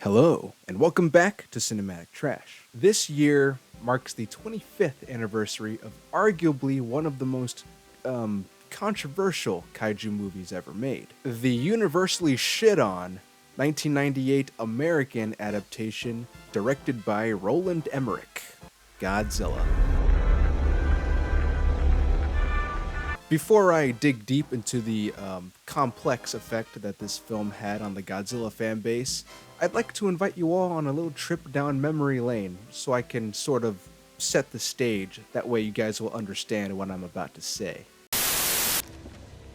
Hello, and welcome back to Cinematic Trash. This year marks the 25th anniversary of arguably one of the most controversial kaiju movies ever made. The universally shit on 1998 American adaptation directed by Roland Emmerich, Godzilla. Before I dig deep into the complex effect that this film had on the Godzilla fan base, I'd like to invite you all on a little trip down memory lane so I can sort of set the stage. That way you guys will understand what I'm about to say.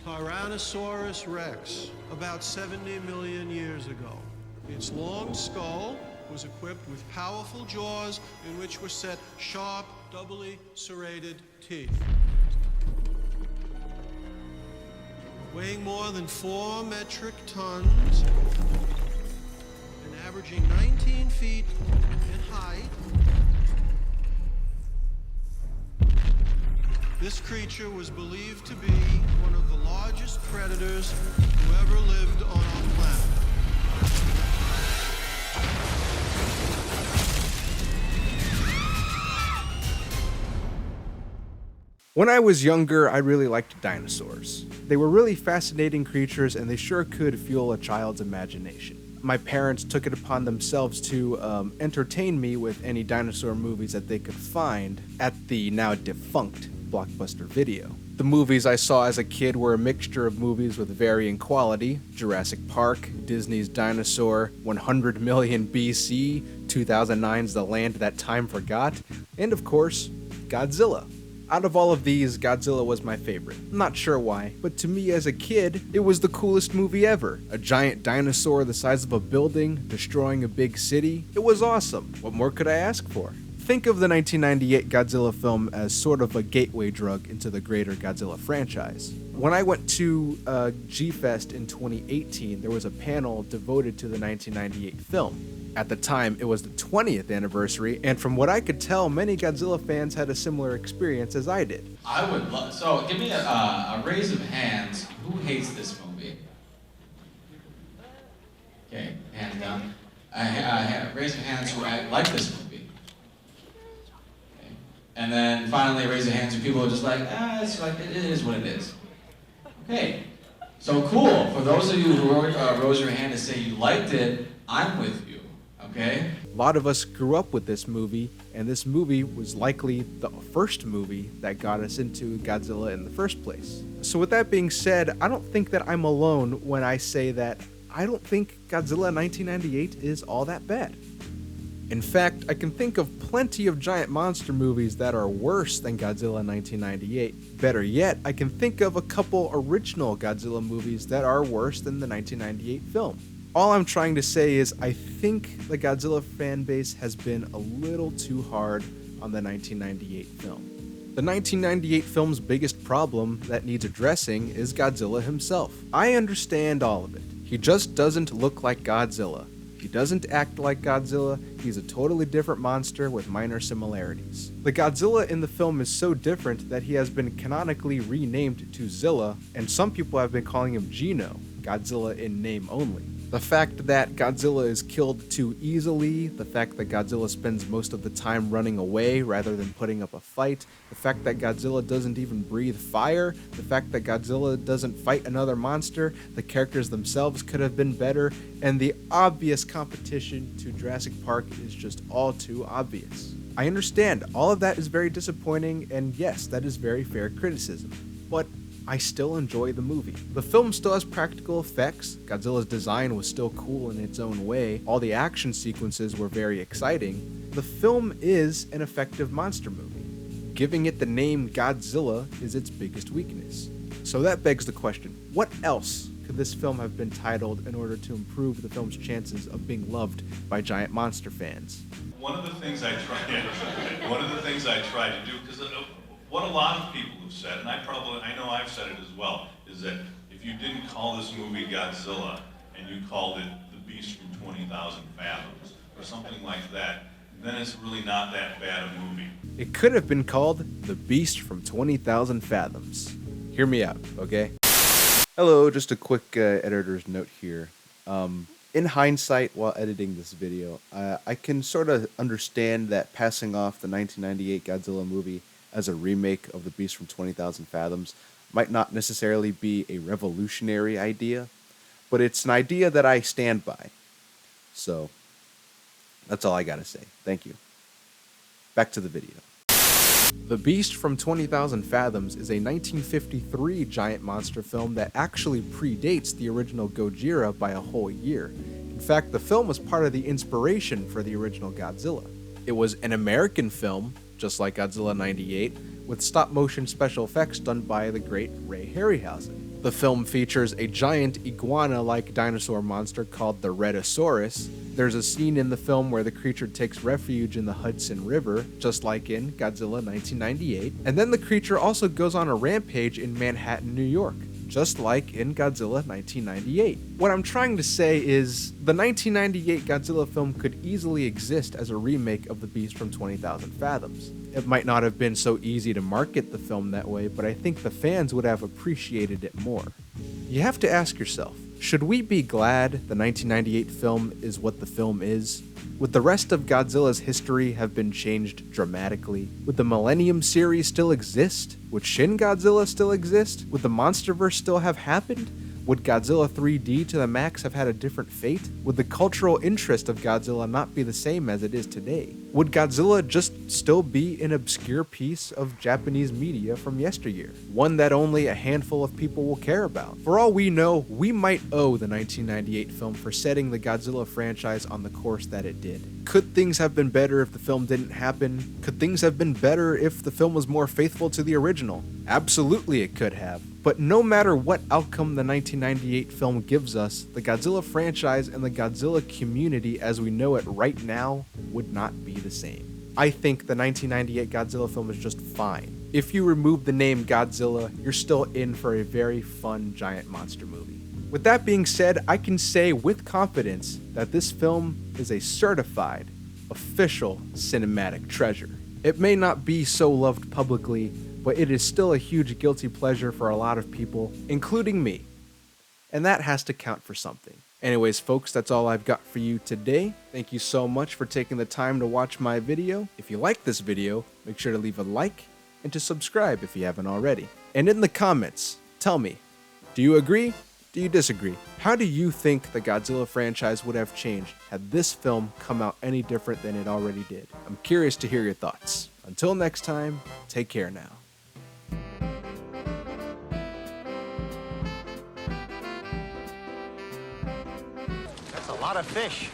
Tyrannosaurus rex, about 70 million years ago. Its long skull was equipped with powerful jaws in which were set sharp, doubly serrated teeth. Weighing more than 4 metric tons and averaging 19 feet in height, this creature was believed to be one of the largest predators who ever lived on our planet. When I was younger, I really liked dinosaurs. They were really fascinating creatures and they sure could fuel a child's imagination. My parents took it upon themselves to entertain me with any dinosaur movies that they could find at the now defunct Blockbuster Video. The movies I saw as a kid were a mixture of movies with varying quality: Jurassic Park, Disney's Dinosaur, 100 Million BC, 2009's The Land That Time Forgot, and of course, Godzilla. Out of all of these, Godzilla was my favorite. I'm not sure why, but to me as a kid, it was the coolest movie ever. A giant dinosaur the size of a building, destroying a big city. It was awesome. What more could I ask for? Think of the 1998 Godzilla film as sort of a gateway drug into the greater Godzilla franchise. When I went to G-Fest in 2018, there was a panel devoted to the 1998 film. At the time, it was the 20th anniversary, and from what I could tell, many Godzilla fans had a similar experience as I did. I would love, so give me a raise of hands. Who hates this movie? Okay, hands down. Raise your hands who like this movie. Okay. And then finally, raise your hands who people are just like, it's like, it is what it is. Okay, so cool. For those of you who rose your hand to say you liked it, I'm with you. Okay. A lot of us grew up with this movie, and this movie was likely the first movie that got us into Godzilla in the first place. So with that being said, I don't think that I'm alone when I say that I don't think Godzilla 1998 is all that bad. In fact, I can think of plenty of giant monster movies that are worse than Godzilla 1998. Better yet, I can think of a couple original Godzilla movies that are worse than the 1998 film. All I'm trying to say is I think the Godzilla fan base has been a little too hard on the 1998 film. The 1998 film's biggest problem that needs addressing is Godzilla himself. I understand all of it. He just doesn't look like Godzilla. He doesn't act like Godzilla. He's a totally different monster with minor similarities. The Godzilla in the film is so different that he has been canonically renamed to Zilla, and some people have been calling him Gino, Godzilla in name only. The fact that Godzilla is killed too easily, the fact that Godzilla spends most of the time running away rather than putting up a fight, the fact that Godzilla doesn't even breathe fire, the fact that Godzilla doesn't fight another monster, the characters themselves could have been better, and the obvious competition to Jurassic Park is just all too obvious. I understand, all of that is very disappointing, and yes, that is very fair criticism, but I still enjoy the movie. The film still has practical effects, Godzilla's design was still cool in its own way, all the action sequences were very exciting. The film is an effective monster movie. Giving it the name Godzilla is its biggest weakness. So that begs the question, what else could this film have been titled in order to improve the film's chances of being loved by giant monster fans? One of the things I try to do, because what a lot of people have said, and I know I've said it as well, is that if you didn't call this movie Godzilla and and you called it The Beast from 20,000 Fathoms, or something like that, then it's really not that bad a movie. It could have been called The Beast from 20,000 Fathoms. Hear me out, okay? Hello, just a quick editor's note here. In hindsight, while editing this video, I can sort of understand that passing off the 1998 Godzilla movie as a remake of The Beast from 20,000 Fathoms might not necessarily be a revolutionary idea, but it's an idea that I stand by. So, that's all I gotta say. Thank you. Back to the video. The Beast from 20,000 Fathoms is a 1953 giant monster film that actually predates the original Gojira by a whole year. In fact, the film was part of the inspiration for the original Godzilla. It was an American film, just like Godzilla 98, with stop-motion special effects done by the great Ray Harryhausen. The film features a giant iguana-like dinosaur monster called the Rhedosaurus. There's a scene in the film where the creature takes refuge in the Hudson River, just like in Godzilla 1998. And then the creature also goes on a rampage in Manhattan, New York, just like in Godzilla 1998. What I'm trying to say is, the 1998 Godzilla film could easily exist as a remake of The Beast from 20,000 Fathoms. It might not have been so easy to market the film that way, but I think the fans would have appreciated it more. You have to ask yourself, should we be glad the 1998 film is what the film is? Would the rest of Godzilla's history have been changed dramatically? Would the Millennium series still exist? Would Shin Godzilla still exist? Would the Monsterverse still have happened? Would Godzilla 3D to the max have had a different fate? Would the cultural interest of Godzilla not be the same as it is today? Would Godzilla just still be an obscure piece of Japanese media from yesteryear? One that only a handful of people will care about? For all we know, we might owe the 1998 film for setting the Godzilla franchise on the course that it did. Could things have been better if the film didn't happen? Could things have been better if the film was more faithful to the original? Absolutely it could have. But no matter what outcome the 1998 film gives us, the Godzilla franchise and the Godzilla community as we know it right now would not be the same. I think the 1998 Godzilla film is just fine. If you remove the name Godzilla, you're still in for a very fun giant monster movie. With that being said, I can say with confidence that this film is a certified, official cinematic treasure. It may not be so loved publicly, but it is still a huge guilty pleasure for a lot of people, including me. And that has to count for something. Anyways, folks, that's all I've got for you today. Thank you so much for taking the time to watch my video. If you like this video, make sure to leave a like and to subscribe if you haven't already. And in the comments, tell me, do you agree? Do you disagree? How do you think the Godzilla franchise would have changed had this film come out any different than it already did? I'm curious to hear your thoughts. Until next time, take care now. That's a lot of fish.